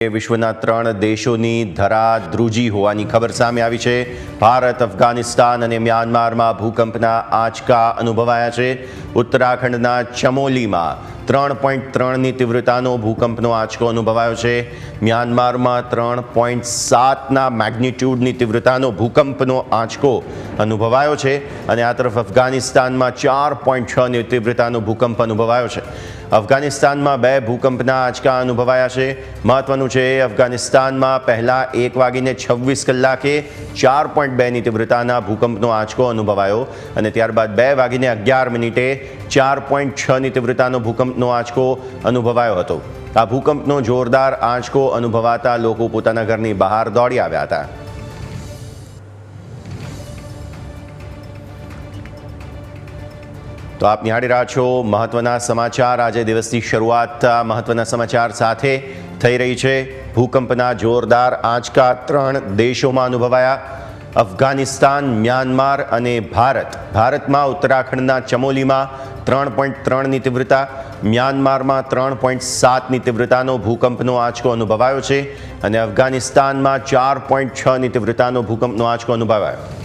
વિશ્વના 3 દેશોની ધરાધ્રુજી હોવાની ખબર સામે આવી છે। ભારત, અફઘાનિસ્તાન અને મ્યાનમારમાં ભૂકંપના આંચકા અનુભવાયા છે। ઉત્તરાખંડના ચમોલીમાં 3.3ની તીવ્રતાનો ભૂકંપનો આંચકો અનુભવાયો છે। મ્યાનમારમાં 3.7ના મેગ્નિટ્યુડની તીવ્રતાનો ભૂકંપનો આંચકો અનુભવાયો છે અને આ તરફ અફઘાનિસ્તાનમાં 4.6ની તીવ્રતાનો ભૂકંપ અનુભવાયો છે। અફઘાનિસ્તાનમાં 2 ભૂકંપના આંચકા અનુભવાયા છે। મહત્વનું છે, અફઘાનિસ્તાનમાં પહેલા 1:26 4.2ની તીવ્રતાના ભૂકંપનો આંચકો અનુભવાયો અને ત્યારબાદ 2:11 4.6ની તીવ્રતાનો ભૂકંપનો આંચકો અનુભવાયો હતો। આ ભૂકંપનો જોરદાર આંચકો અનુભવાતા લોકો પોતાના ઘરની બહાર દોડી આવ્યા હતા। તો આપ નિહાળી રહ્યા છો મહત્વના સમાચાર। આજે દિવસની શરૂઆત મહત્વના સમાચાર સાથે થઈ રહી છે। ભૂકંપના જોરદાર આંચકા 3 દેશોમાં અનુભવાયા, અફઘાનિસ્તાન, મ્યાનમાર અને ભારત। ભારતમાં ઉત્તરાખંડના ચમોલીમાં 3.3ની તીવ્રતા, મ્યાનમારમાં 3.7ની તીવ્રતાનો ભૂકંપનો આંચકો અનુભવાયો છે અને અફઘાનિસ્તાનમાં 4.6ની તીવ્રતાનો ભૂકંપનો આંચકો અનુભવાયો।